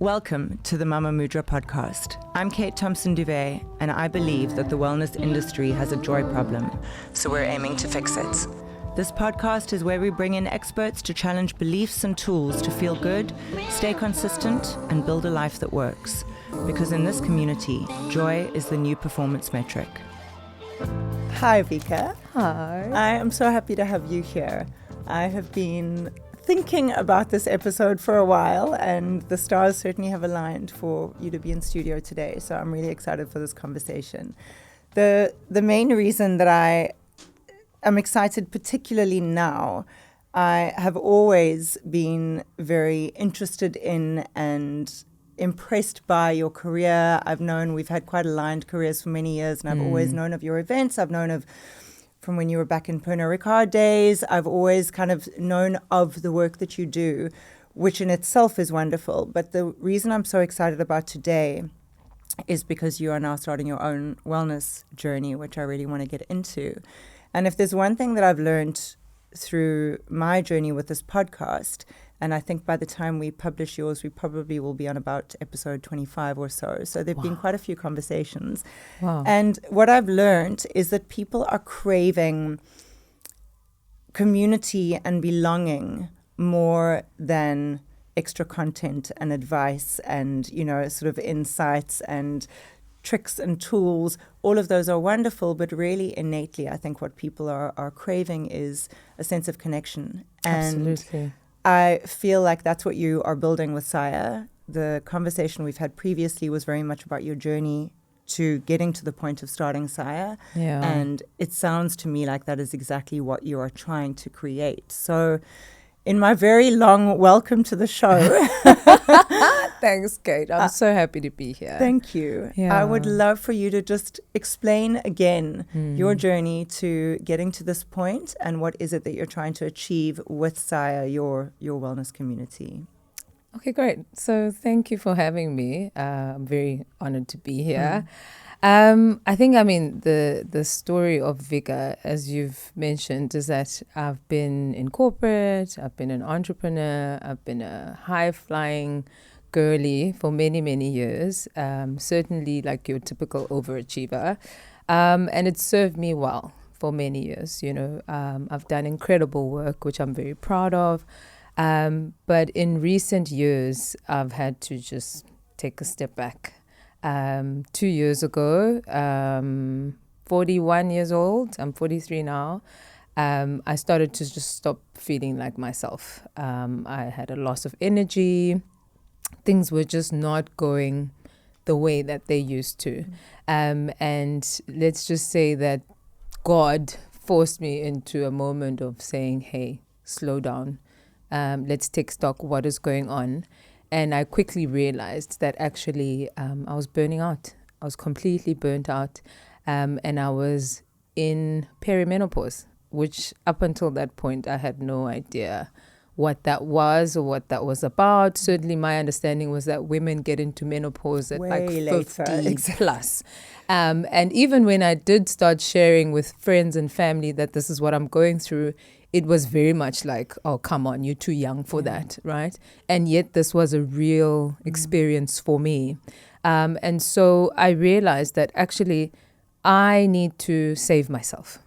Welcome to the Mama Mudra podcast. I'm Kate Thompson-Duwe, and I believe that the wellness industry has a joy problem, so we're aiming to fix it. This podcast is where we bring in experts to challenge beliefs and tools to feel good, stay consistent, and build a life that works. Because in this community, joy is the new performance metric. Hi, Vika. Hi. I am so happy to have you here. I have been thinking about this episode for a while, and the stars certainly have aligned for you to be in studio today, so I'm really excited for this conversation. The main reason that I am excited, particularly now, I have always been very interested in and impressed by your career. I've known we've had quite aligned careers for many years, and I've always known of your events. I've known of from when you were back in Pernod Ricard days. I've always kind of known of the work that you do, which in itself is wonderful. But the reason I'm so excited about today is because you are now starting your own wellness journey, which I really want to get into. And if there's one thing that I've learned through my journey with this podcast, and I think by the time we publish yours, we probably will be on about episode 25 or so. So there have been quite a few conversations. Wow. And what I've learned is that people are craving community and belonging more than extra content and advice and, you know, sort of insights and tricks and tools. All of those are wonderful, but really innately, I think what people are craving is a sense of connection. And absolutely. I feel like that's what you are building with SAIA. The conversation we've had previously was very much about your journey to getting to the point of starting SAIA. Yeah. And it sounds to me like that is exactly what you are trying to create. So in my very long welcome to the show. Thanks, Kate. I'm so happy to be here. Thank you. Yeah. I would love for you to just explain again your journey to getting to this point and what is it that you're trying to achieve with SAIA, your wellness community. Okay, great. So thank you for having me. I'm very honored to be here. I think, the story of Vika, as you've mentioned, is that I've been in corporate, I've been an entrepreneur, I've been a high-flying girly for many, many years, certainly like your typical overachiever. And it served me well for many years. You know, I've done incredible work, which I'm very proud of. But in recent years, I've had to just take a step back. 2 years ago, 41 years old, I'm 43 now, I started to just stop feeling like myself. I had a loss of energy. Things were just not going the way that they used to. And let's just say that God forced me into a moment of saying, hey, slow down. Let's take stock what is going on. And I quickly realized that actually I was burning out. I was completely burnt out. And I was in perimenopause, which up until that point, I had no idea what that was or what that was about. Certainly my understanding was that women get into menopause at like 50 plus. And even when I did start sharing with friends and family that this is what I'm going through, it was very much like, oh, come on, you're too young for that, right? And yet this was a real experience for me. And so I realized that actually I need to save myself.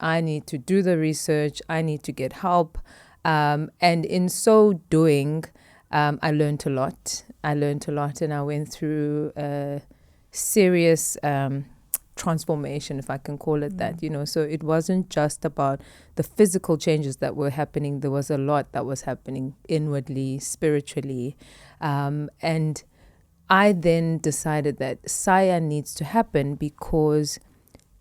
I need to do the research. I need to get help. And in so doing, I learned a lot. And I went through a serious transformation, if I can call it that, you know. So it wasn't just about the physical changes that were happening. There was a lot that was happening inwardly, spiritually. And I then decided that SAIA needs to happen because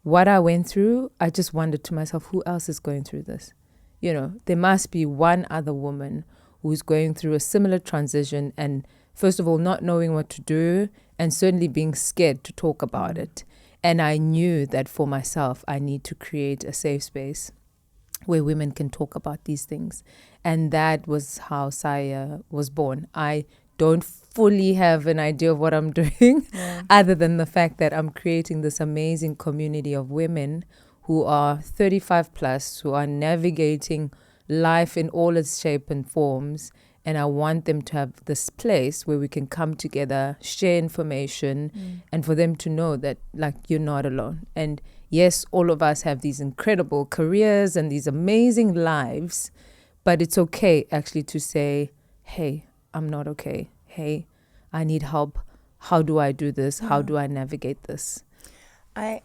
what I went through, I just wondered to myself, who else is going through this? You know, there must be one other woman who's going through a similar transition and first of all, not knowing what to do and certainly being scared to talk about it. And I knew that for myself, I need to create a safe space where women can talk about these things. And that was how SAIA was born. I don't fully have an idea of what I'm doing other than the fact that I'm creating this amazing community of women who are 35 plus, who are navigating life in all its shape and forms And I want them to have this place where we can come together, share information, and for them to know that, like, you're not alone. And yes, all of us have these incredible careers and these amazing lives, but it's okay actually to say, hey, I'm not okay. Hey, I need help. How do I do this? How do I navigate this? I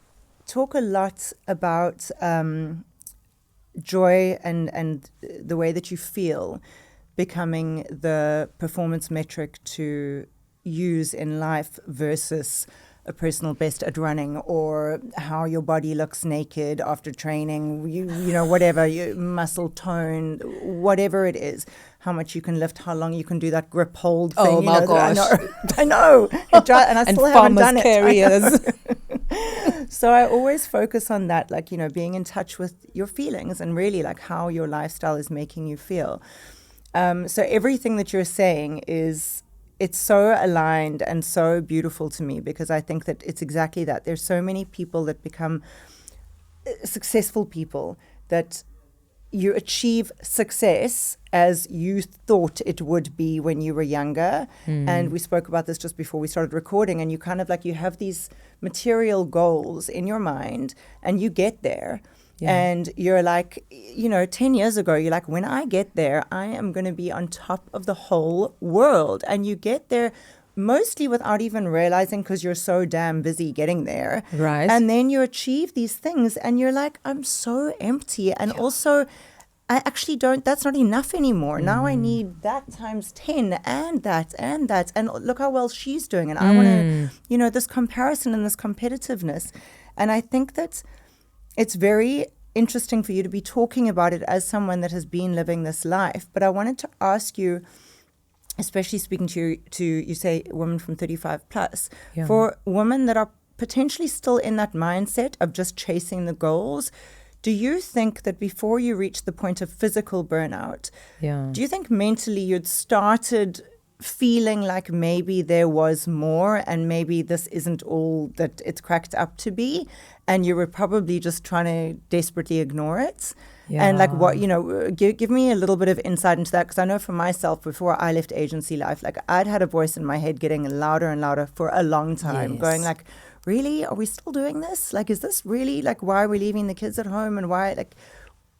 talk a lot about joy and the way that you feel becoming the performance metric to use in life versus a personal best at running, or how your body looks naked after training, you know, whatever, your muscle tone, whatever it is, how much you can lift, how long you can do that grip hold thing. Oh, my gosh. I know. And I still haven't done carriers. it. So I always focus on that, like, you know, being in touch with your feelings and really like how your lifestyle is making you feel. So everything that you're saying it's so aligned and so beautiful to me, because I think that it's exactly that. There's so many people that become successful people that you achieve success as you thought it would be when you were younger. And we spoke about this just before we started recording, and you kind of like, you have these material goals in your mind and you get there. Yeah. And you're like, you know, 10 years ago, you're like, when I get there, I am going to be on top of the whole world. And you get there mostly without even realizing, because you're so damn busy getting there. Right. And then you achieve these things and you're like, I'm so empty. And also, I actually that's not enough anymore. Now I need that times 10 and that. And look how well she's doing. And I want to, you know, this comparison and this competitiveness. And I think that it's very interesting for you to be talking about it as someone that has been living this life. But I wanted to ask you, especially speaking to you say women from 35 plus, for women that are potentially still in that mindset of just chasing the goals, do you think that before you reach the point of physical burnout, do you think mentally you'd started feeling like maybe there was more and maybe this isn't all that it's cracked up to be, and you were probably just trying to desperately ignore it? And like, what, you know, give me a little bit of insight into that, because I know for myself, before I left agency life, like I'd had a voice in my head getting louder and louder for a long time, going like, really, are we still doing this? Like, is this really, like, why are we leaving the kids at home, and why, like,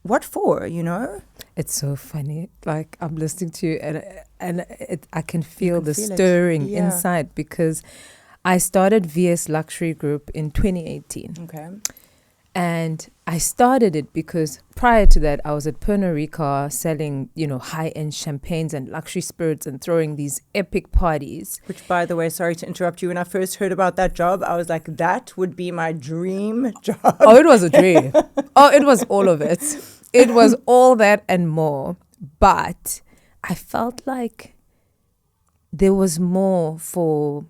what for, you know? It's so funny. Like, I'm listening to you and I can feel the stirring inside, because I started VS Luxury Group in 2018. Okay. And I started it because prior to that, I was at Pernod Ricard selling, you know, high-end champagnes and luxury spirits and throwing these epic parties. Which, by the way, sorry to interrupt you, when I first heard about that job, I was like, that would be my dream job. Oh, it was a dream. Oh, it was all of it. It was all that and more. But I felt like there was more for,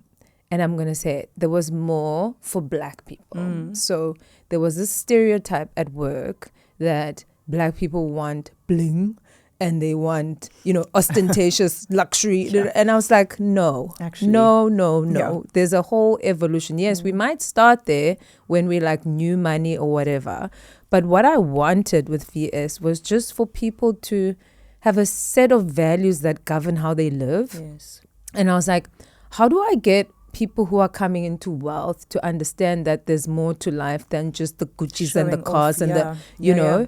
and I'm going to say it, there was more for Black people. So there was this stereotype at work that Black people want bling and they want, you know, ostentatious luxury. And I was like, no, actually, no. Yeah. There's a whole evolution. Yes, we might start there when we like new money or whatever. But what I wanted with VS was just for people to have a set of values that govern how they live. Yes. And I was like, how do I get people who are coming into wealth to understand that there's more to life than just the Gucci's and the cars and the, you know.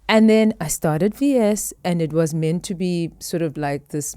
And then I started VS, and it was meant to be sort of like this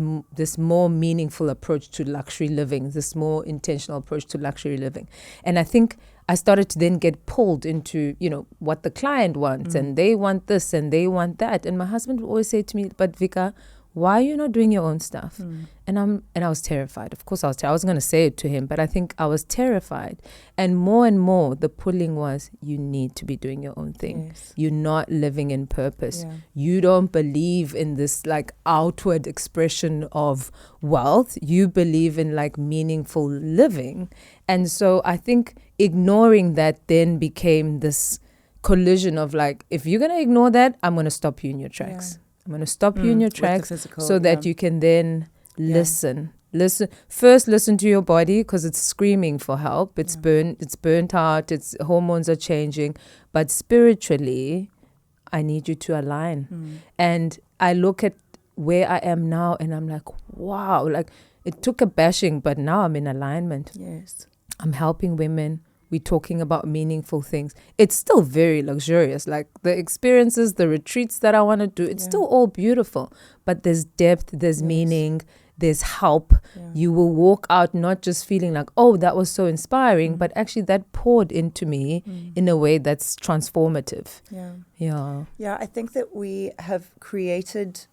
more meaningful approach to luxury living, this more intentional approach to luxury living. And I think I started to then get pulled into, you know, what the client wants, and they want this and they want that. And my husband would always say to me, but Vika, why are you not doing your own stuff? And I was terrified. Of course I wasn't going to say it to him, but I think I was terrified. And more, the pulling was, you need to be doing your own thing. Yes. You're not living in purpose. Yeah. You don't believe in this like outward expression of wealth. You believe in like meaningful living. And so I think ignoring that then became this collision of like, if you're going to ignore that, I'm going to stop you in your tracks. Yeah. I'm going to stop you in your tracks so that you can then listen. First, listen to your body, because it's screaming for help. It's burnt out. Its hormones are changing. But spiritually, I need you to align. And I look at where I am now, and I'm like, wow, like it took a bashing, but now I'm in alignment. Yes. I'm helping women. We're talking about meaningful things. It's still very luxurious. Like the experiences, the retreats that I want to do, it's still all beautiful. But there's depth, there's meaning, there's help. Yeah. You will walk out not just feeling like, oh, that was so inspiring, but actually that poured into me in a way that's transformative. Yeah. Yeah. Yeah, I think that we have created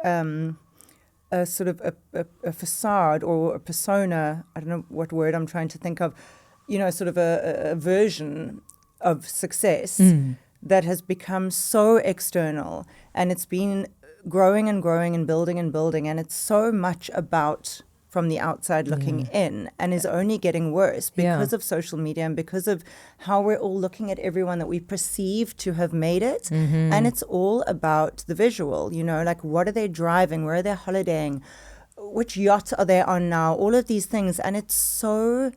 a sort of a facade or a persona, I don't know what word I'm trying to think of, sort of a version of success that has become so external, and it's been growing and growing and building, and it's so much about from the outside looking in, and is only getting worse because of social media and because of how we're all looking at everyone that we perceive to have made it. And it's all about the visual, like what are they driving, where are they holidaying, which yacht are they on now, all of these things. And it's so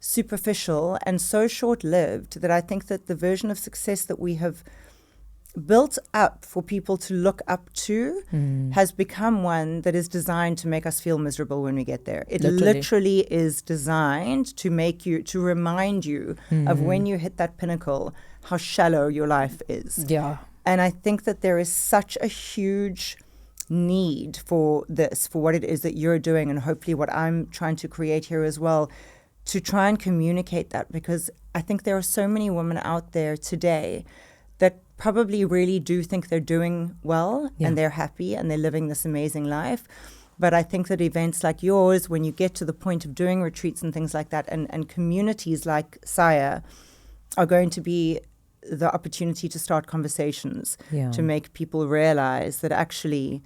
superficial and so short-lived that I think that the version of success that we have built up for people to look up to has become one that is designed to make us feel miserable when we get there. It literally is designed to remind you of when you hit that pinnacle, how shallow your life is. Yeah. And I think that there is such a huge need for this, for what it is that you're doing, and hopefully what I'm trying to create here as well, to try and communicate that, because I think there are so many women out there today that probably really do think they're doing well and they're happy and they're living this amazing life. But I think that events like yours, when you get to the point of doing retreats and things like that, and communities like SAIA are going to be the opportunity to start conversations, to make people realize that actually,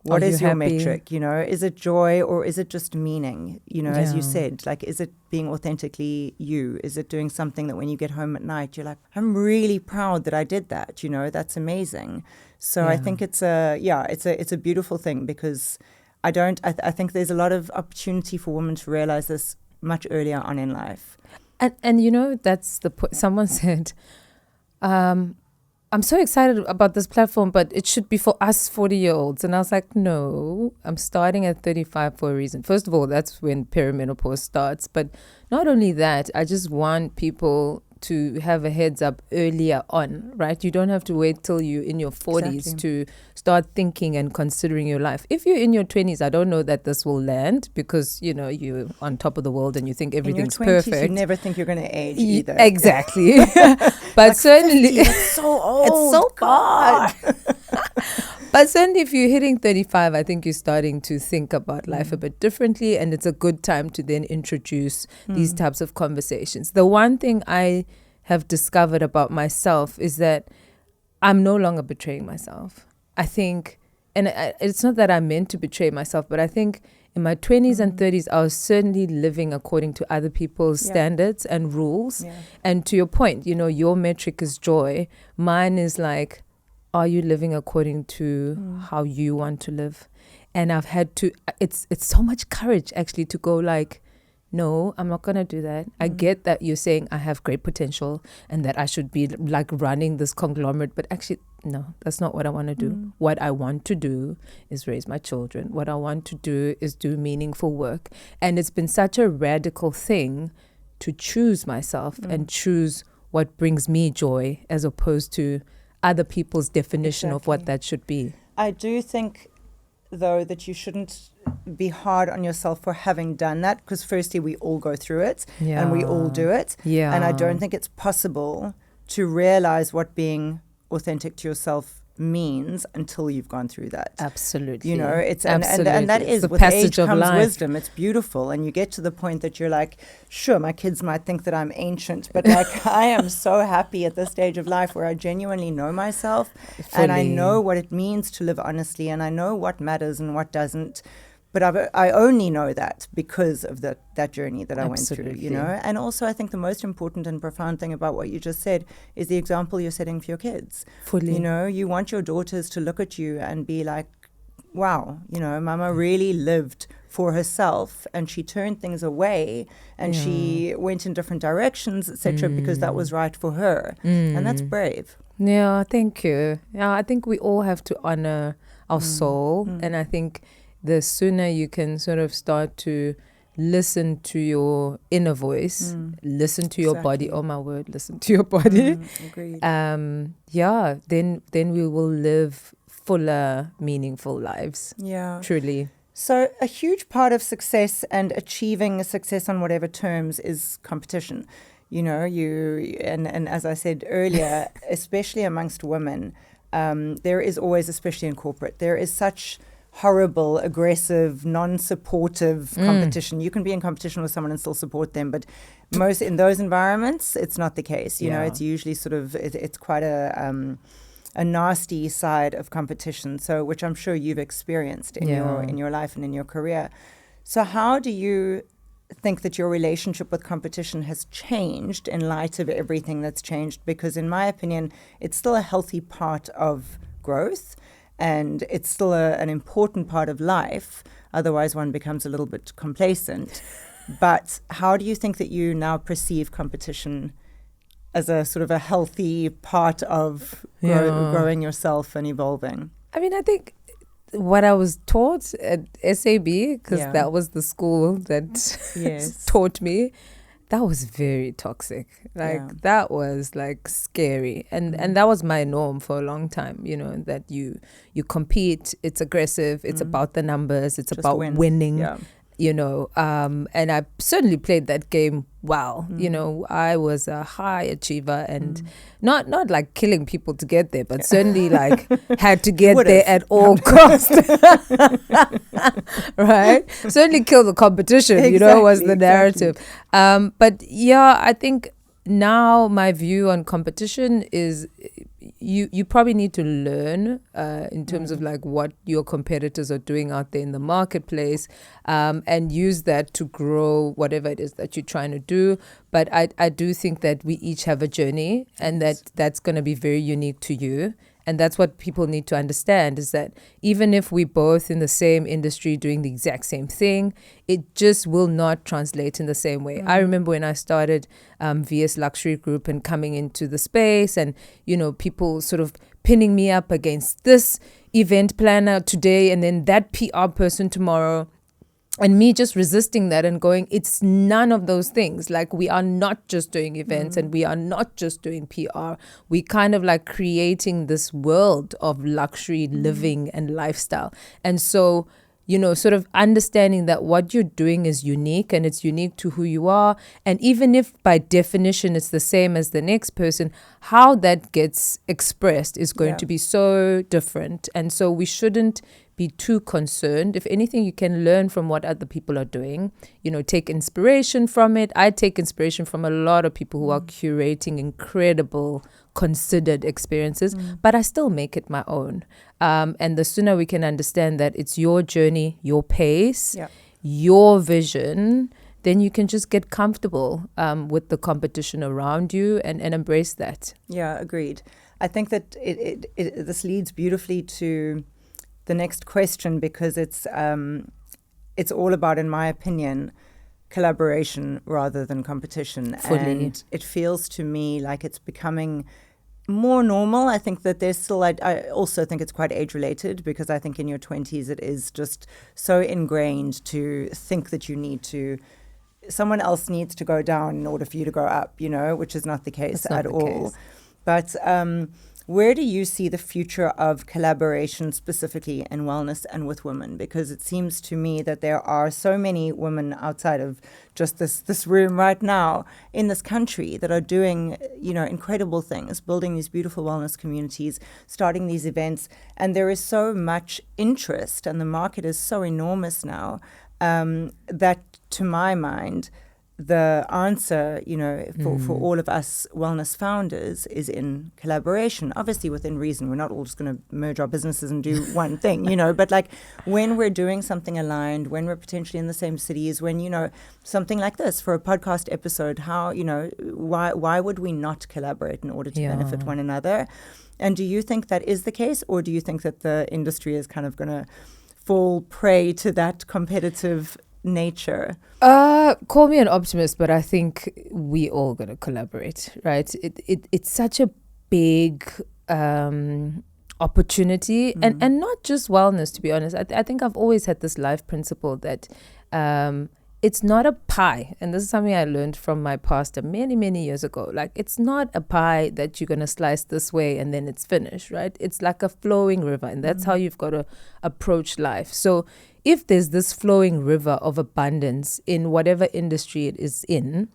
what is your metric? Is it joy or is it just meaning? As you said, like, is it being authentically you? Is it doing something that when you get home at night, you're like, I'm really proud that I did that. That's amazing. So I think it's a beautiful thing, because I think there's a lot of opportunity for women to realize this much earlier on in life. And that's the point. Someone said, I'm so excited about this platform, but it should be for us 40-year-olds. And I was like, no, I'm starting at 35 for a reason. First of all, that's when perimenopause starts. But not only that, I just want people to have a heads up earlier on, right? You don't have to wait till you're in your 40s to start thinking and considering your life. If you're in your 20s, I don't know that this will land, because, you're on top of the world and you think everything's in your 20s, perfect. You never think you're going to age either. Exactly. But like certainly... 50, it's so old. It's so God. But certainly if you're hitting 35, I think you're starting to think about life a bit differently, and it's a good time to then introduce these types of conversations. The one thing I have discovered about myself is that I'm no longer betraying myself. I think, and it's not that I meant to betray myself, but I think in my 20s and 30s, I was certainly living according to other people's standards and rules. Yeah. And to your point, your metric is joy. Mine is like, are you living according to how you want to live? And I've had to, it's so much courage actually to go like, no, I'm not going to do that. I get that you're saying I have great potential and that I should be like running this conglomerate, but actually, no, that's not what I want to do. What I want to do is raise my children. What I want to do is do meaningful work. And it's been such a radical thing to choose myself and choose what brings me joy, as opposed to other people's definition of what that should be. I do think, though, that you shouldn't be hard on yourself for having done that, because firstly, we all go through it and we all do it. Yeah. And I don't think it's possible to realize what being authentic to yourself means until you've gone through that. Absolutely. It's and that is the with age comes life. Wisdom. It's beautiful, and you get to the point that you're like, sure, my kids might think that I'm ancient, but like I am so happy at this stage of life where I genuinely know myself and I know what it means to live honestly, and I know what matters and what doesn't. But I only know that because of that journey that I went through, And also I think the most important and profound thing about what you just said is the example you're setting for your kids. Fully. You want your daughters to look at you and be like, wow, Mama really lived for herself, and she turned things away and she went in different directions, etc., because that was right for her. And that's brave. Yeah, thank you. Yeah, I think we all have to honor our soul. And I think the sooner you can sort of start to listen to your inner voice, listen to your body. Oh my word, listen to your body. Agreed. Then we will live fuller, meaningful lives. Yeah. Truly. So a huge part of success and achieving success on whatever terms is competition. You know, and as I said earlier, especially amongst women, there is always, especially in corporate, there is such horrible, aggressive, non-supportive competition. You can be in competition with someone and still support them, but most in those environments, it's not the case. You know, it's usually sort of, it's quite a nasty side of competition. So, which I'm sure you've experienced in your life and in your career. So, how do you think that your relationship with competition has changed in light of everything that's changed? Because in my opinion, it's still a healthy part of growth. And it's still an important part of life. Otherwise, one becomes a little bit complacent. But how do you think that you now perceive competition as a sort of a healthy part of growing yourself and evolving? I mean, I think what I was taught at SAB, because that was the school that taught me, that was very toxic. Like that was like scary. And that was my norm for a long time, you know, that you compete, it's aggressive, it's about the numbers, it's just about winning. You know, and I certainly played that game well. You know, I was a high achiever and not like killing people to get there, but certainly like had to get there at all costs. Right? Certainly kill the competition, you know, was the narrative. But yeah, I think now my view on competition is you probably need to learn in terms of like what your competitors are doing out there in the marketplace, and use that to grow whatever it is that you're trying to do. But I do think that we each have a journey, and that's going to be very unique to you. And that's what people need to understand, is that even if we're both in the same industry doing the exact same thing, it just will not translate in the same way. I remember when I started VS Luxury Group and coming into the space, and, you know, people sort of pinning me up against this event planner today and then that PR person tomorrow. And me just resisting that and going, it's none of those things. Like, we are not just doing events and we are not just doing PR. We kind of like creating this world of luxury living and lifestyle. And so, you know, sort of understanding that what you're doing is unique and it's unique to who you are. And even if by definition it's the same as the next person, how that gets expressed is going to be so different. And so we shouldn't be too concerned. If anything, you can learn from what other people are doing, you know, take inspiration from it. I take inspiration from a lot of people who are curating incredible, considered experiences, but I still make it my own. And the sooner we can understand that it's your journey, your pace, your vision, then you can just get comfortable with the competition around you and embrace that. Yeah, agreed. I think that this leads beautifully to the next question, because it's all about, in my opinion, collaboration rather than competition. Fully. And it feels to me like it's becoming more normal. I think that there's still, I also think it's quite age-related, because I think in your 20s it is just so ingrained to think that someone else needs to go down in order for you to go up, you know, which is not the case at all. But where do you see the future of collaboration specifically in wellness and with women? Because it seems to me that there are so many women outside of just this room right now in this country that are doing, you know, incredible things, building these beautiful wellness communities, starting these events. And there is so much interest, and the market is so enormous now, that to my mind, the answer, you know, for all of us wellness founders is in collaboration, obviously within reason. We're not all just going to merge our businesses and do one thing, you know, but like when we're doing something aligned, when we're potentially in the same cities, when, you know, something like this for a podcast episode, how, you know, why would we not collaborate in order to benefit one another? And do you think that is the case, or do you think that the industry is kind of going to fall prey to that competitive nature? Call me an optimist, but I think we all gonna collaborate, right? It's such a big opportunity, and not just wellness, to be honest. I think I've always had this life principle that it's not a pie, and this is something I learned from my pastor many years ago. Like, it's not a pie that you're going to slice this way and then it's finished, right? It's like a flowing river, and that's how you've got to approach life. So if there's this flowing river of abundance in whatever industry it is in,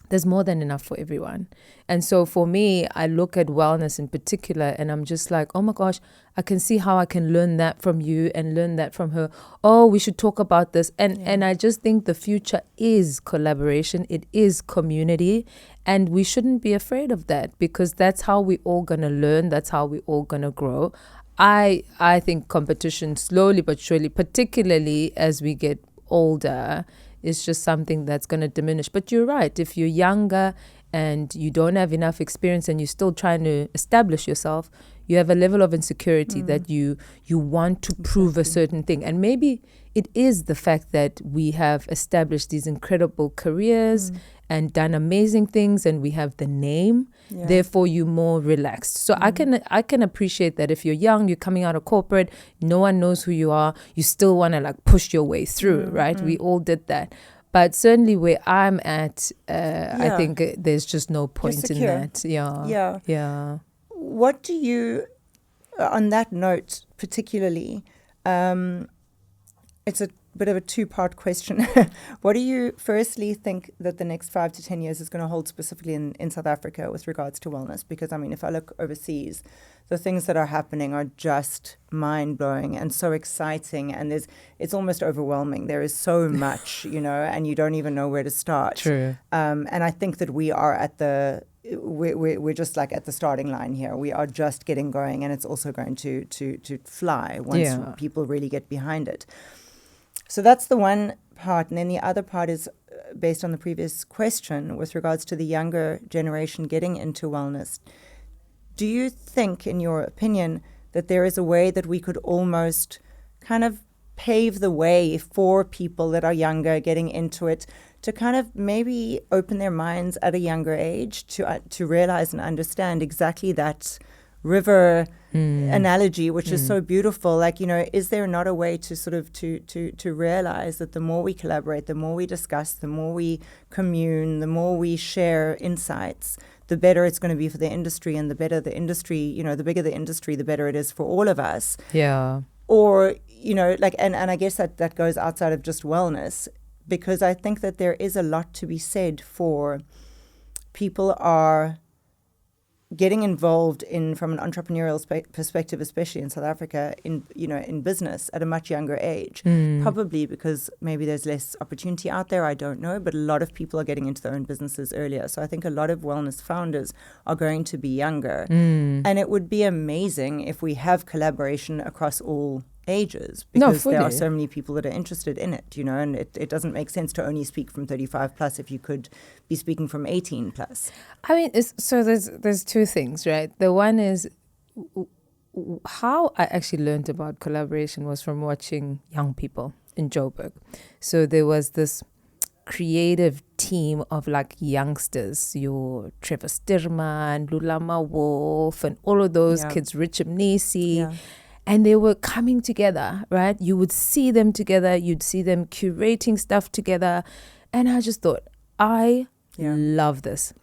there's more than enough for everyone. And so for me, I look at wellness in particular, and I'm just like, oh my gosh, I can see how I can learn that from you and learn that from her. Oh, we should talk about this. And I just think the future is collaboration. It is community. And we shouldn't be afraid of that, because that's how we all going to learn. That's how we all going to grow. I think competition, slowly but surely, particularly as we get older, is just something that's going to diminish. But you're right. If you're younger and you don't have enough experience and you're still trying to establish yourself, you have a level of insecurity that you want to prove a certain thing. And maybe it is the fact that we have established these incredible careers and done amazing things, and we have the name. Therefore, you're more relaxed. So I can appreciate that. If you're young, you're coming out of corporate, no one knows who you are, you still want to like push your way through, right? We all did that. But certainly where I'm at, I think there's just no point in that. Yeah. What do you, on that note particularly, it's a bit of a two-part question. What do you firstly think that the next 5 to 10 years is going to hold specifically in South Africa with regards to wellness? Because, I mean, if I look overseas, the things that are happening are just mind-blowing and so exciting, and it's almost overwhelming. There is so much, and you don't even know where to start. True. And I think that we are we're just like at the starting line here. We are just getting going, and it's also going to fly once people really get behind it. So that's the one part. And then the other part is based on the previous question with regards to the younger generation getting into wellness. Do you think, in your opinion, that there is a way that we could almost kind of pave the way for people that are younger getting into it to kind of maybe open their minds at a younger age to realize and understand exactly that river analogy, which is so beautiful? Like, is there not a way to sort of to realize that the more we collaborate, the more we discuss, the more we commune, the more we share insights, the better it's going to be for the industry, and the better the industry, the bigger the industry, the better it is for all of us. Yeah. Or, and I guess that goes outside of just wellness, because I think that there is a lot to be said for people are getting involved from an entrepreneurial perspective, especially in South Africa, in business at a much younger age. Probably because maybe there's less opportunity out there, I don't know, but a lot of people are getting into their own businesses earlier. So I think a lot of wellness founders are going to be younger. And it would be amazing if we have collaboration across all ages, because there are so many people that are interested in it, and it doesn't make sense to only speak from 35 plus if you could be speaking from 18 plus. I mean, there's two things, right? The one is how I actually learned about collaboration was from watching young people in Joburg. So there was this creative team of like youngsters, your Trevor Stirman, Lulama Wolf, and all of those kids, Richard Nisi. And they were coming together, right? You would see them together. You'd see them curating stuff together. And I just thought, I love this.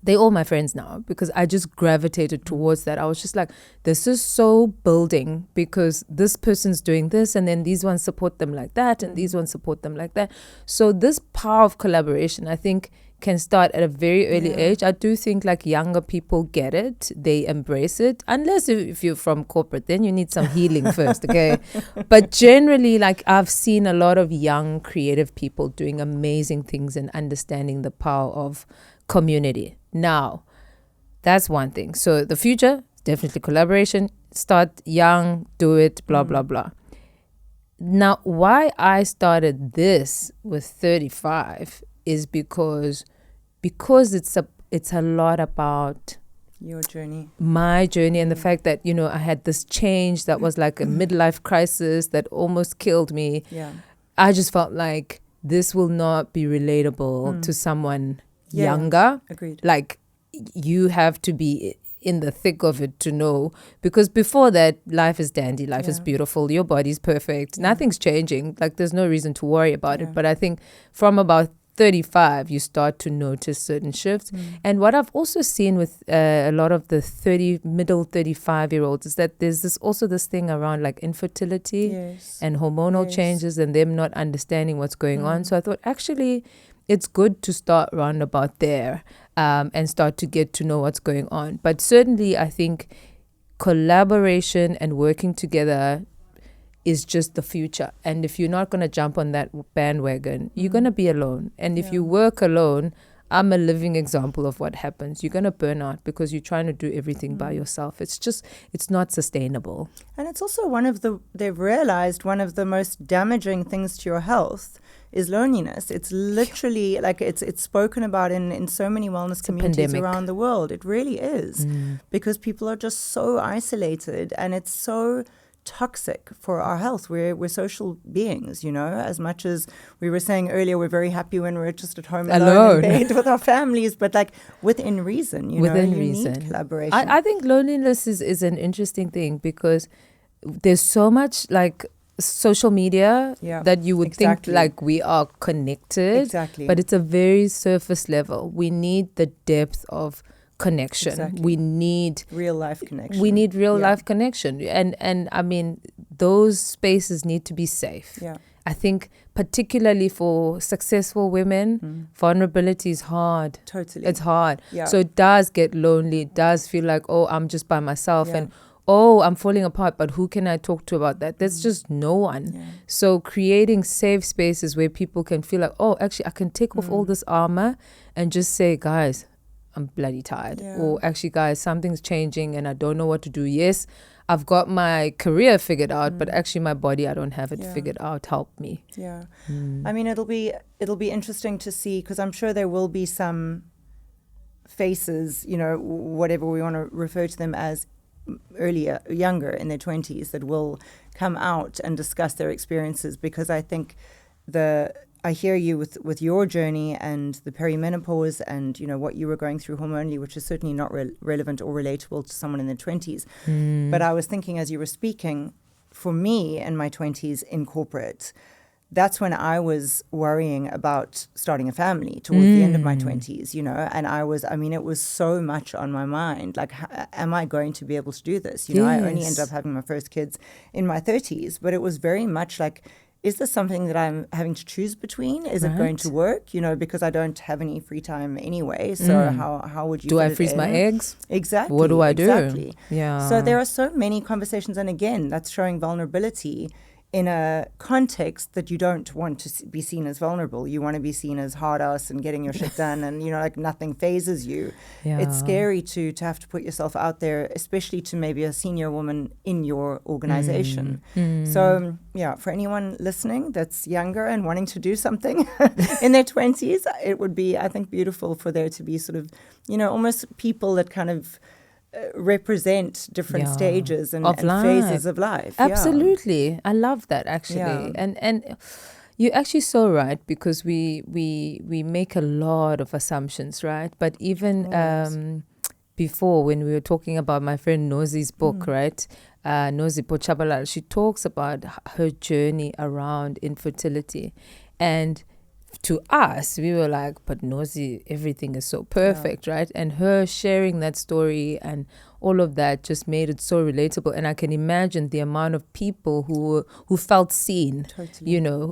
They're all my friends now, because I just gravitated towards that. I was just like, this is so building, because this person's doing this, and then these ones support them like that, and these ones support them like that. So this power of collaboration, I think, can start at a very early age. I do think like younger people get it. They embrace it. Unless if you're from corporate, then you need some healing first, okay? But generally, like I've seen a lot of young creative people doing amazing things and understanding the power of community. Now, that's one thing. So the future, definitely collaboration. Start young, do it, blah, blah, blah. Now, why I started this with 35 is because it's a lot about your journey, my journey, and the fact that I had this change that was like a midlife crisis that almost killed me. I just felt like this will not be relatable to someone younger. Agreed. Like you have to be in the thick of it to know, because before that, life is dandy, life is beautiful, your body's perfect, nothing's changing, like there's no reason to worry about it. But I think from about 35 you start to notice certain shifts. And what I've also seen with a lot of the middle 35-year-olds is that there's this thing around like infertility and hormonal changes and them not understanding what's going on. So I thought actually it's good to start round about there and start to get to know what's going on. But certainly I think collaboration and working together is just the future. And if you're not going to jump on that bandwagon, you're going to be alone. And if you work alone, I'm a living example of what happens. You're going to burn out because you're trying to do everything by yourself. It's not sustainable. And it's also they've realized one of the most damaging things to your health is loneliness. It's literally like it's spoken about in so many wellness communities around the world. It really is, because people are just so isolated, and it's so toxic for our health. We're social beings, as much as we were saying earlier, we're very happy when we're just at home alone in bed with our families, but like within reason, you need collaboration. I think loneliness is an interesting thing, because there's so much like social media that you would think like we are connected, but it's a very surface level. We need the depth of connection. We need real life connection. And I mean, those spaces need to be safe. I think particularly for successful women, vulnerability is hard. It's hard. So it does get lonely. It does feel like, oh, I'm just by myself, and oh, I'm falling apart, but who can I talk to about that? There's just no one. So creating safe spaces where people can feel like, oh, actually I can take off all this armor and just say, guys, I'm bloody tired. Or actually, guys, something's changing and I don't know what to do. Yes, I've got my career figured out, but actually my body, I don't have it figured out. Help me. I mean, it'll be interesting to see, because I'm sure there will be some faces, whatever we want to refer to them as, younger in their 20s, that will come out and discuss their experiences, because I think I hear you with your journey and the perimenopause and, what you were going through hormonally, which is certainly not relevant or relatable to someone in their 20s. But I was thinking as you were speaking, for me in my 20s in corporate, that's when I was worrying about starting a family towards the end of my 20s, and it was so much on my mind. Like, am I going to be able to do this? I only ended up having my first kids in my 30s, but it was very much like, is this something that I'm having to choose between? Is it going to work? Because I don't have any free time anyway. So how would you do? I freeze my eggs? Exactly. What do I do? Exactly. Yeah. So there are so many conversations, and again, that's showing vulnerability in a context that you don't want to be seen as vulnerable. You want to be seen as hard ass and getting your shit done, and like nothing phases you. It's scary to have to put yourself out there, especially to maybe a senior woman in your organization. So for anyone listening that's younger and wanting to do something in their 20s, it would be, I think, beautiful for there to be sort of almost people that kind of represent different stages and phases of life. Absolutely. I love that, actually. And you're actually so right, because we make a lot of assumptions, right? But even before, when we were talking about my friend Nozi's book, right? Nozi Pochabalala, she talks about her journey around infertility. And to us, we were like, but Nozi, everything is so perfect, right? And her sharing that story and all of that just made it so relatable. And I can imagine the amount of people who felt seen,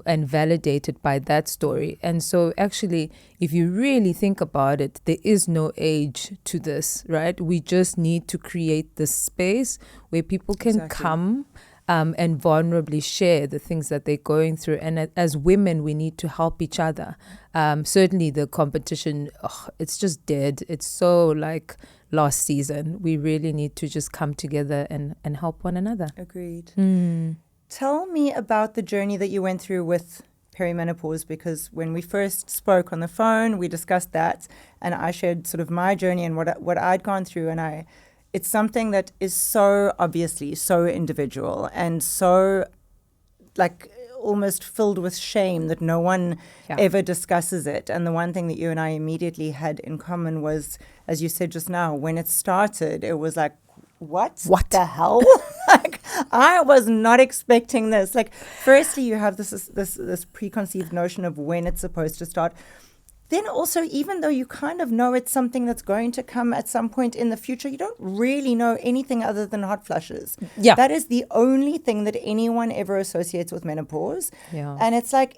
and validated by that story. And so actually, if you really think about it, there is no age to this, right? We just need to create this space where people can come and vulnerably share the things that they're going through. And as women, we need to help each other. Certainly the competition, it's just dead. It's so like last season. We really need to just come together and help one another. Agreed. Tell me about the journey that you went through with perimenopause, because when we first spoke on the phone, we discussed that, and I shared sort of my journey and what I'd gone through, and it's something that is so obviously so individual and so like almost filled with shame that no one ever discusses it. And the one thing that you and I immediately had in common was, as you said just now, when it started, it was like, what the hell? Like, I was not expecting this. Like, firstly, you have this preconceived notion of when it's supposed to start. Then also, even though you kind of know it's something that's going to come at some point in the future, you don't really know anything other than hot flushes. Yeah. That is the only thing that anyone ever associates with menopause. Yeah. And it's like,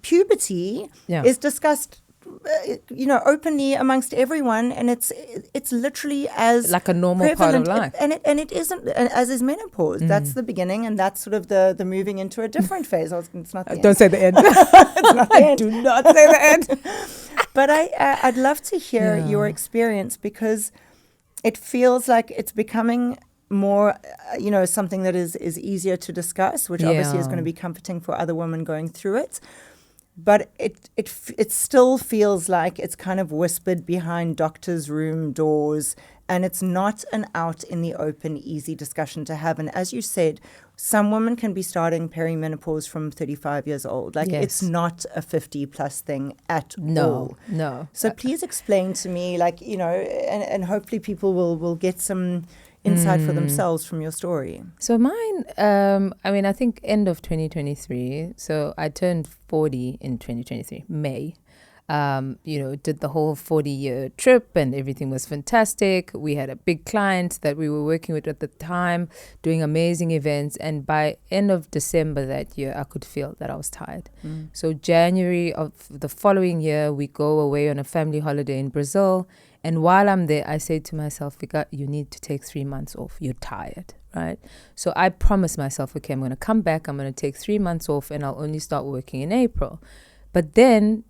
puberty is discussed openly amongst everyone, and it's literally as like a normal part of life. And it isn't, as is menopause. That's the beginning, and that's sort of the moving into a different phase. It's not the Don't say the end. It's not the end. Do not say the end. But I'd love to hear your experience, because it feels like it's becoming more, something that is easier to discuss, which obviously is going to be comforting for other women going through it. But it still feels like it's kind of whispered behind doctors' room doors, and it's not an out in the open, easy discussion to have. And as you said, some women can be starting perimenopause from 35 years old. Like, it's not a 50-plus thing at all. No. So please explain to me, and hopefully people will get some insight for themselves from your story. So mine, I think end of 2023. So I turned 40 in 2023, May. Did the whole 40-year trip, and everything was fantastic. We had a big client that we were working with at the time, doing amazing events. And by end of December that year, I could feel that I was tired. So January of the following year, we go away on a family holiday in Brazil. And while I'm there, I say to myself, Vika, you need to take 3 months off. You're tired, right? So I promised myself, okay, I'm going to come back. I'm going to take 3 months off, and I'll only start working in April. But then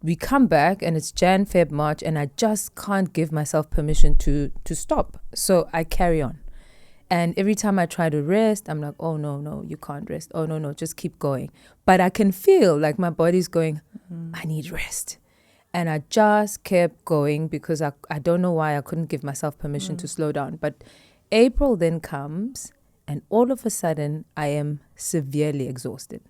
we come back, and it's Jan, Feb, March, and I just can't give myself permission to stop. So I carry on. And every time I try to rest, I'm like, oh, no, you can't rest. Oh, no, just keep going. But I can feel like my body's going, I need rest. And I just kept going, because I don't know why I couldn't give myself permission to slow down. But April then comes, and all of a sudden, I am severely exhausted.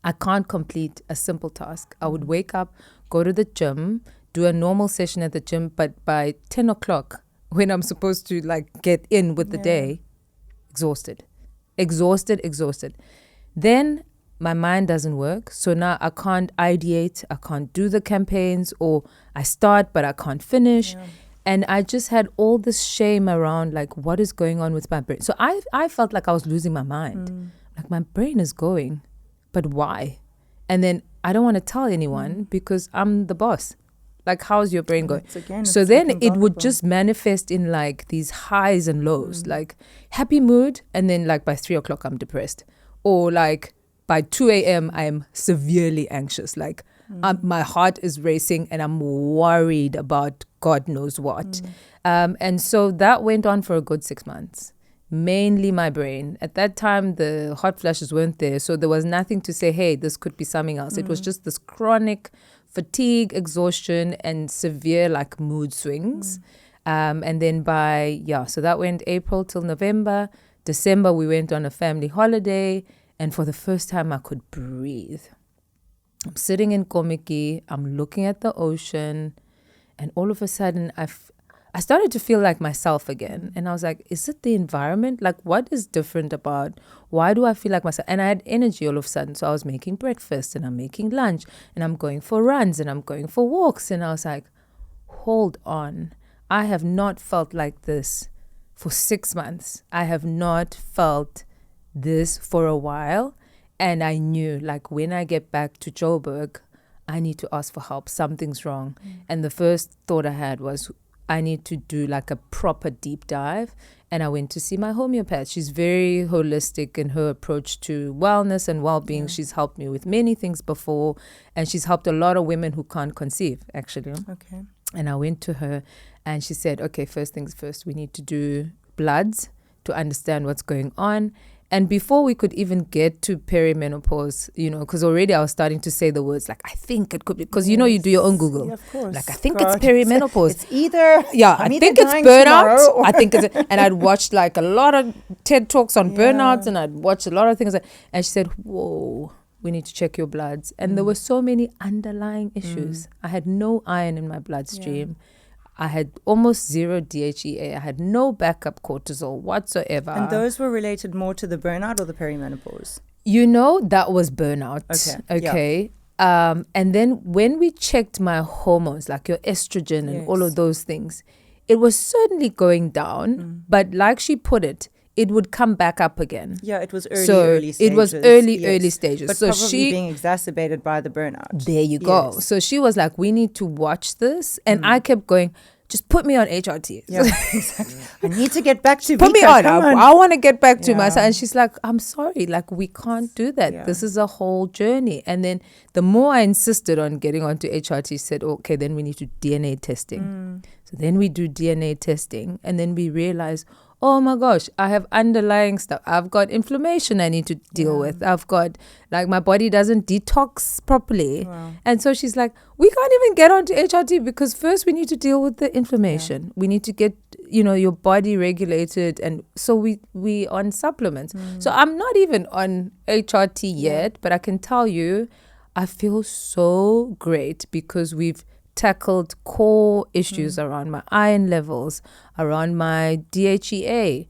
I can't complete a simple task. I would wake up, go to the gym, do a normal session at the gym, but by 10 o'clock, when I'm supposed to get in with the day, exhausted. Then my mind doesn't work. So now I can't ideate, I can't do the campaigns, or I start, but I can't finish. Yeah. And I just had all this shame around, what is going on with my brain? So I felt like I was losing my mind. Like, my brain is going, but why? And then I don't want to tell anyone, because I'm the boss. How's your brain going? So then it would just manifest in these highs and lows, happy mood. And then by 3 o'clock, I'm depressed. Or by 2 a.m., I'm severely anxious. My heart is racing, and I'm worried about God knows what. And so that went on for a good 6 months. Mainly my brain. At that time, the hot flashes weren't there. So there was nothing to say, hey, this could be something else. It was just this chronic fatigue, exhaustion, and severe mood swings. And then so that went April till November. December, we went on a family holiday. And for the first time, I could breathe. I'm sitting in Komiki. I'm looking at the ocean. And all of a sudden, I started to feel like myself again. And I was like, is it the environment? What is different about, why do I feel like myself? And I had energy all of a sudden. So I was making breakfast, and I'm making lunch, and I'm going for runs, and I'm going for walks. And I was like, hold on. I have not felt like this for 6 months. I have not felt this for a while. And I knew, when I get back to Joburg, I need to ask for help. Something's wrong. And the first thought I had was, I need to do a proper deep dive. And I went to see my homeopath. She's very holistic in her approach to wellness and well-being. Yeah. She's helped me with many things before. And she's helped a lot of women who can't conceive, actually. Okay. And I went to her, and she said, okay, first things first, we need to do bloods to understand what's going on. And before we could even get to perimenopause, because already I was starting to say the words like, I think it could be, because you do your own Google. Yeah, of course. Like, I think it's perimenopause. It's either, I think it's burnout. I think it's, and I'd watched like a lot of TED Talks on burnout, and I'd watched a lot of things. And she said, whoa, we need to check your bloods. And there were so many underlying issues. I had no iron in my bloodstream. I had almost zero DHEA. I had no backup cortisol whatsoever. And those were related more to the burnout or the perimenopause? That was burnout. Okay. And then when we checked my hormones, like your estrogen and all of those things, it was certainly going down. But like she put it, it would come back up again. Yeah, it was early stages. It was early stages. But so probably being exacerbated by the burnout. There you go. So she was like, we need to watch this. And I kept going, just put me on HRT. Yeah, exactly. I need to get back to Put Vika, me on. I want to get back to myself. And she's like, I'm sorry, like we can't do that. Yeah. This is a whole journey. And then the more I insisted on getting onto HRT, she said, okay, then we need to DNA testing. So then we do DNA testing, and then we realize, oh my gosh, I have underlying stuff. I've got inflammation I need to deal with. I've got, like, my body doesn't detox properly. Wow. And so she's like, we can't even get onto HRT because first we need to deal with the inflammation. Yeah. We need to get, your body regulated. And so we on supplements. So I'm not even on HRT yet, but I can tell you, I feel so great because we've tackled core issues around my iron levels, around my DHEA,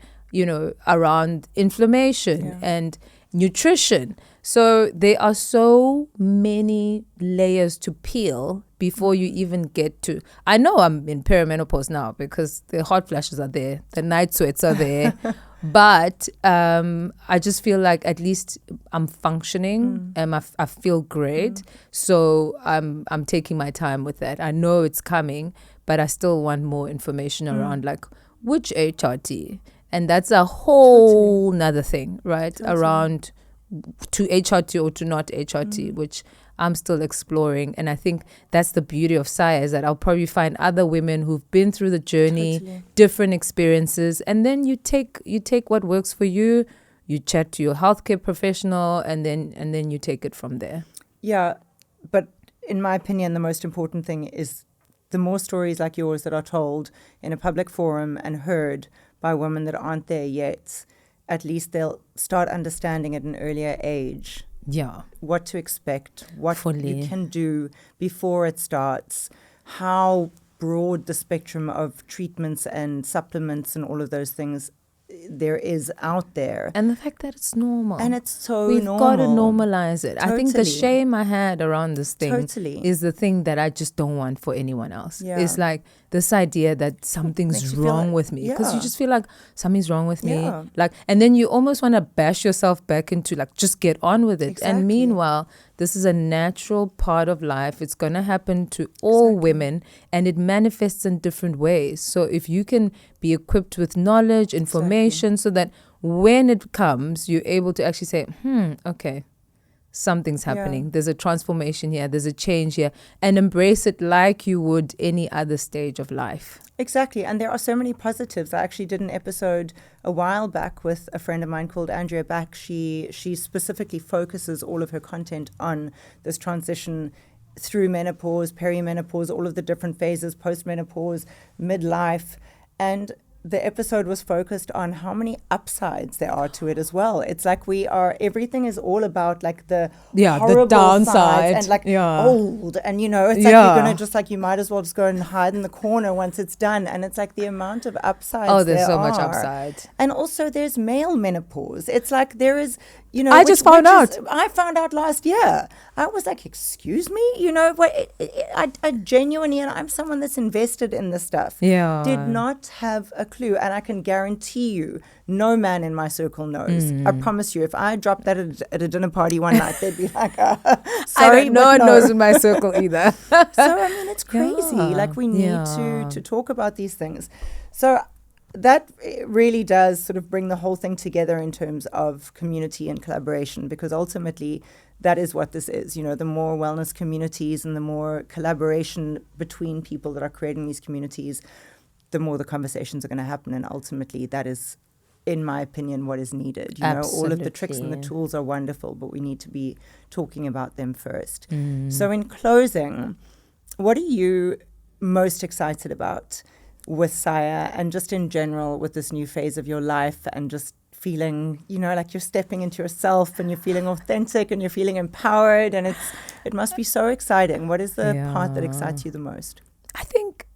around inflammation and nutrition. So there are so many layers to peel before you even get to. I know I'm in perimenopause now because the hot flashes are there, the night sweats are there. But I just feel like at least I'm functioning and I feel great. So I'm taking my time with that. I know it's coming, but I still want more information around like which HRT. And that's a whole nother thing, right? Around to HRT or to not HRT, which I'm still exploring. And I think that's the beauty of SAIA, is that I'll probably find other women who've been through the journey, different experiences, and then you take what works for you, you chat to your healthcare professional, and then you take it from there. Yeah, but in my opinion, the most important thing is the more stories like yours that are told in a public forum and heard by women that aren't there yet, at least they'll start understanding at an earlier age what to expect, what you can do before it starts, how broad the spectrum of treatments and supplements and all of those things there is out there. And the fact that it's normal. And it's so We've normal. got to normalize it. Totally. I think the shame I had around this thing Totally. is the thing that I just don't want for anyone else. Yeah. It's like this idea that something's wrong with me, because you just feel like something's wrong with me. Like, and then you almost want to bash yourself back into like, just get on with it. Exactly. And meanwhile, this is a natural part of life. It's going to happen to all women, and it manifests in different ways. So if you can be equipped with knowledge, information, so that when it comes, you're able to actually say, okay, something's happening. There's a transformation here. There's a change here. And embrace it like you would any other stage of life. Exactly. And there are so many positives. I actually did an episode a while back with a friend of mine called Andrea Back. She specifically focuses all of her content on this transition through menopause, perimenopause, all of the different phases, postmenopause, midlife. And the episode was focused on how many upsides there are to it as well. It's like everything is all about like the horrible the downside and like old. And, it's like you're going to just like, you might as well just go and hide in the corner once it's done. And it's like the amount of upsides there's there so much are. upside. And also there's male menopause. It's like there is, I just found out. I found out last year. I was like, excuse me? I genuinely, and I'm someone that's invested in this stuff, did not have a clue. And I can guarantee you, no man in my circle knows. I promise you, if I dropped that at a dinner party one night, they'd be like, sorry, no one knows in my circle either. So, I mean, it's crazy. Like, we need to talk about these things. So that really does sort of bring the whole thing together in terms of community and collaboration, because ultimately that is what this is. The more wellness communities and the more collaboration between people that are creating these communities, the more the conversations are going to happen. And ultimately that is in my opinion, what is needed. You know, all of the tricks and the Absolutely. tools are wonderful, but we need to be talking about them first. So in closing, what are you most excited about with SAIA and just in general with this new phase of your life and just feeling, you know, like you're stepping into yourself and you're feeling authentic and you're feeling empowered, and it must be so exciting. What is the part that excites you the most? I think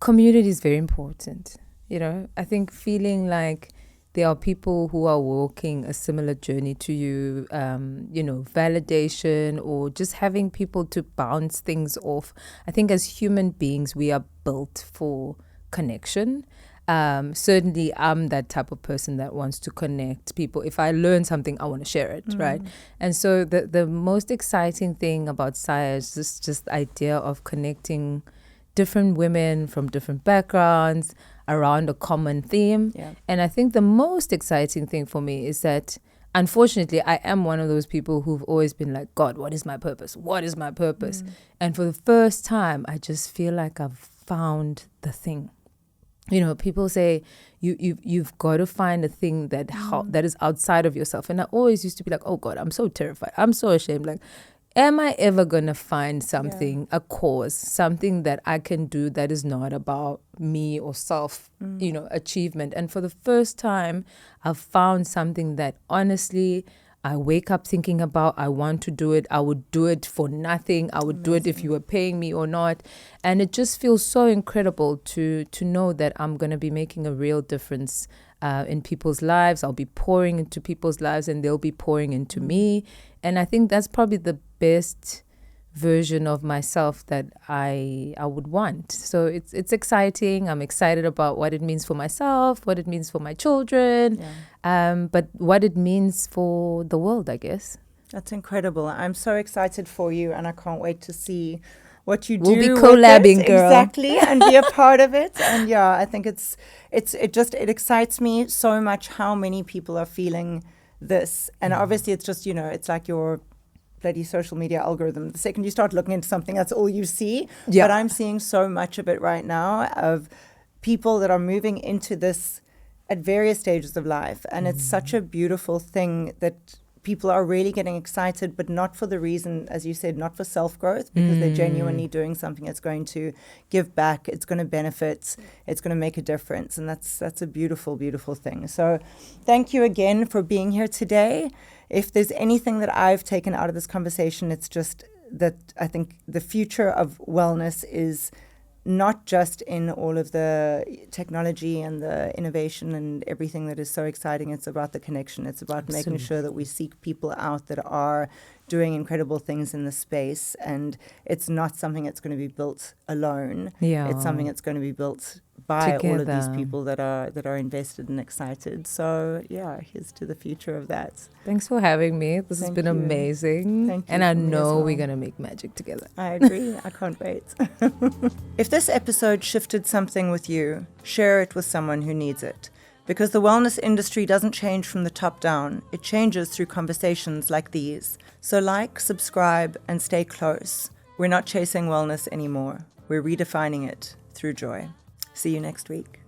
community is very important. You know, I think feeling like there are people who are walking a similar journey to you, you know, validation or just having people to bounce things off. I think as human beings, we are built for connection. Certainly, I'm that type of person that wants to connect people. If I learn something, I want to share it, right? And so the most exciting thing about SAIA is just the idea of connecting different women from different backgrounds around a common theme. Yeah. And I think the most exciting thing for me is that, unfortunately, I am one of those people who've always been like, God, what is my purpose? What is my purpose? And for the first time, I just feel like I've found the thing. You know, people say you've got to find a thing that is outside of yourself. And I always used to be like, oh God, I'm so terrified. I'm so ashamed. Like, am I ever going to find something, a cause, something that I can do that is not about me or self, you know, achievement? And for the first time, I've found something that honestly, I wake up thinking about. I want to do it. I would do it for nothing. I would do it if you were paying me or not. And it just feels so incredible to know that I'm going to be making a real difference in people's lives. I'll be pouring into people's lives and they'll be pouring into me. And I think that's probably the best version of myself that I would want. So it's exciting. I'm excited about what it means for myself, what it means for my children, but what it means for the world, I guess. That's incredible. I'm so excited for you, and I can't wait to see what you do. We'll be with collabing, it. girl. Exactly, and be a part of it. And yeah, I think it excites me so much how many people are feeling this. And obviously it's just, you know, it's like your bloody social media algorithm. The second you start looking into something, that's all you see. Yeah. But I'm seeing so much of it right now of people that are moving into this at various stages of life. And it's such a beautiful thing that people are really getting excited, but not for the reason, as you said, not for self-growth, because they're genuinely doing something that's going to give back, it's going to benefit, it's going to make a difference. And that's a beautiful, beautiful thing. So thank you again for being here today. If there's anything that I've taken out of this conversation, it's just that I think the future of wellness is not just in all of the technology and the innovation and everything that is so exciting. It's about the connection. It's about making sure that we seek people out that are doing incredible things in the space. And it's not something that's going to be built alone. Yeah. It's something that's going to be built by all of these Together. people that are invested and excited. So yeah, here's to the future of that. Thanks for having me. This has Thank been you. amazing. Thank you And I for me as know well. we're going to make magic together. I agree. I can't wait. If this episode shifted something with you, share it with someone who needs it. Because the wellness industry doesn't change from the top down. It changes through conversations like these. So like, subscribe, and stay close. We're not chasing wellness anymore. We're redefining it through joy. See you next week.